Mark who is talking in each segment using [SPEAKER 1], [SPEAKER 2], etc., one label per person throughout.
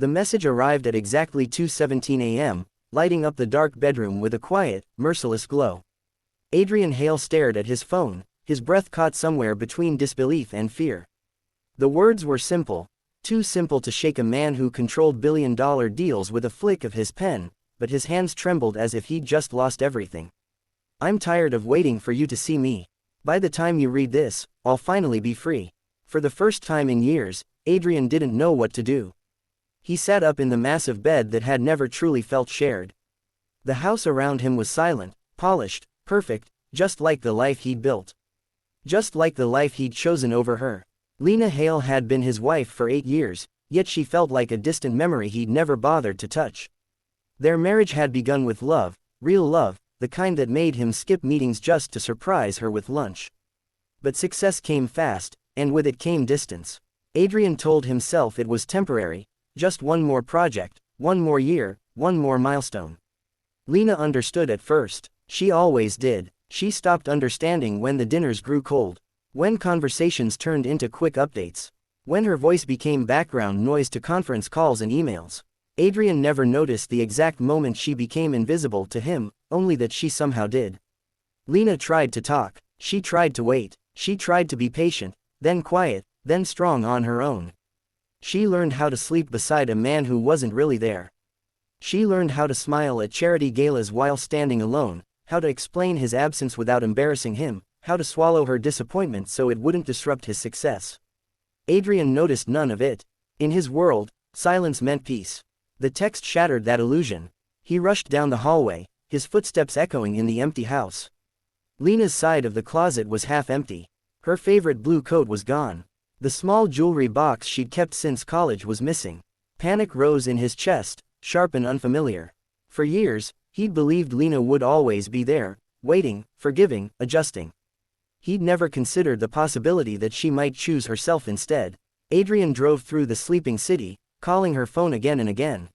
[SPEAKER 1] The message arrived at exactly 2:17 a.m., lighting up the dark bedroom with a quiet, merciless glow. Adrian Hale stared at his phone, his breath caught somewhere between disbelief and fear. The words were simple, too simple to shake a man who controlled billion-dollar deals with a flick of his pen, but his hands trembled as if he'd just lost everything. "I'm tired of waiting for you to see me. By the time you read this, I'll finally be free." For the first time in years, Adrian didn't know what to do. He sat up in the massive bed that had never truly felt shared. The house around him was silent, polished, perfect, just like the life he'd built. Just like the life he'd chosen over her. Lena Hale had been his wife for 8 years, yet she felt like a distant memory he'd never bothered to touch. Their marriage had begun with love, real love, the kind that made him skip meetings just to surprise her with lunch. But success came fast, and with it came distance. Adrian told himself it was temporary, just one more project, one more year, one more milestone. Lena understood at first. She always did. She stopped understanding when the dinners grew cold. When conversations turned into quick updates. When her voice became background noise to conference calls and emails. Adrian never noticed the exact moment she became invisible to him, only that she somehow did. Lena tried to talk. She tried to wait. She tried to be patient, then quiet, then strong on her own. She learned how to sleep beside a man who wasn't really there. She learned how to smile at charity galas while standing alone, how to explain his absence without embarrassing him, how to swallow her disappointment so it wouldn't disrupt his success. Adrian noticed none of it. In his world, silence meant peace. The text shattered that illusion. He rushed down the hallway, his footsteps echoing in the empty house. Lena's side of the closet was half empty. Her favorite blue coat was gone. The small jewelry box she'd kept since college was missing. Panic rose in his chest, sharp and unfamiliar. For years, he'd believed Lena would always be there, waiting, forgiving, adjusting. He'd never considered the possibility that she might choose herself instead. Adrian drove through the sleeping city, calling her phone again and again.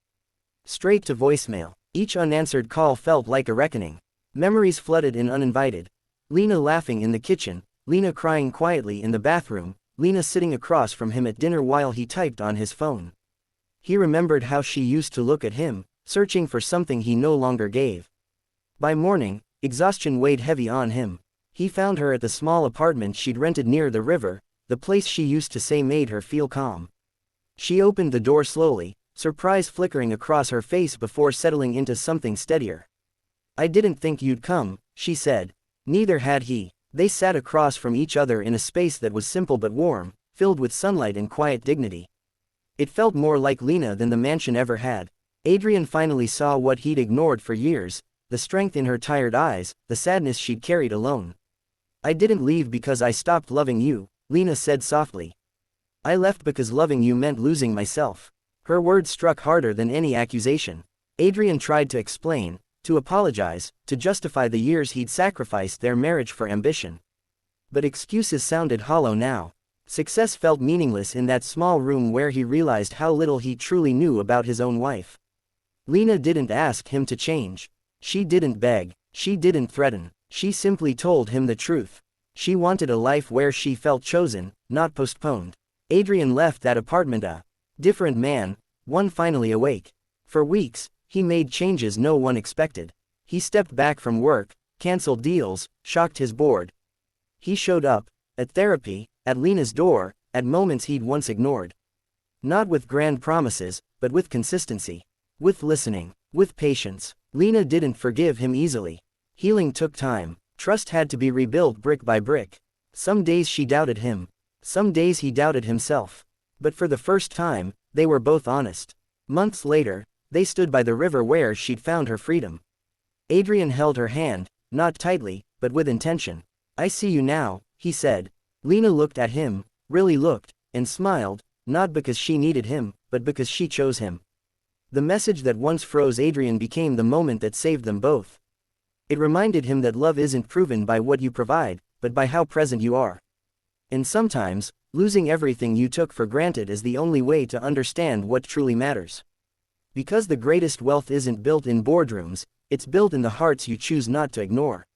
[SPEAKER 1] Straight to voicemail. Each unanswered call felt like a reckoning. Memories flooded in uninvited. Lena laughing in the kitchen, Lena crying quietly in the bathroom, Lena sitting across from him at dinner while he typed on his phone. He remembered how she used to look at him, searching for something he no longer gave. By morning, exhaustion weighed heavy on him. He found her at the small apartment she'd rented near the river, the place she used to say made her feel calm. She opened the door slowly, surprise flickering across her face before settling into something steadier. "I didn't think you'd come," she said. Neither had he. They sat across from each other in a space that was simple but warm, filled with sunlight and quiet dignity. It felt more like Lena than the mansion ever had. Adrian finally saw what he'd ignored for years, the strength in her tired eyes, the sadness she'd carried alone. "I didn't leave because I stopped loving you," Lena said softly. "I left because loving you meant losing myself." Her words struck harder than any accusation. Adrian tried to explain, to apologize, to justify the years he'd sacrificed their marriage for ambition. But excuses sounded hollow now. Success felt meaningless in that small room where he realized how little he truly knew about his own wife. Lena didn't ask him to change. She didn't beg. She didn't threaten. She simply told him the truth. She wanted a life where she felt chosen, not postponed. Adrian left that apartment a different man, one finally awake. For weeks, he made changes no one expected. He stepped back from work, canceled deals, shocked his board. He showed up, at therapy, at Lena's door, at moments he'd once ignored. Not with grand promises, but with consistency. With listening. With patience. Lena didn't forgive him easily. Healing took time. Trust had to be rebuilt brick by brick. Some days she doubted him. Some days he doubted himself. But for the first time, they were both honest. Months later, they stood by the river where she'd found her freedom. Adrian held her hand, not tightly, but with intention. "I see you now," he said. Lena looked at him, really looked, and smiled, not because she needed him, but because she chose him. The message that once froze Adrian became the moment that saved them both. It reminded him that love isn't proven by what you provide, but by how present you are. And sometimes, losing everything you took for granted is the only way to understand what truly matters. Because the greatest wealth isn't built in boardrooms, it's built in the hearts you choose not to ignore.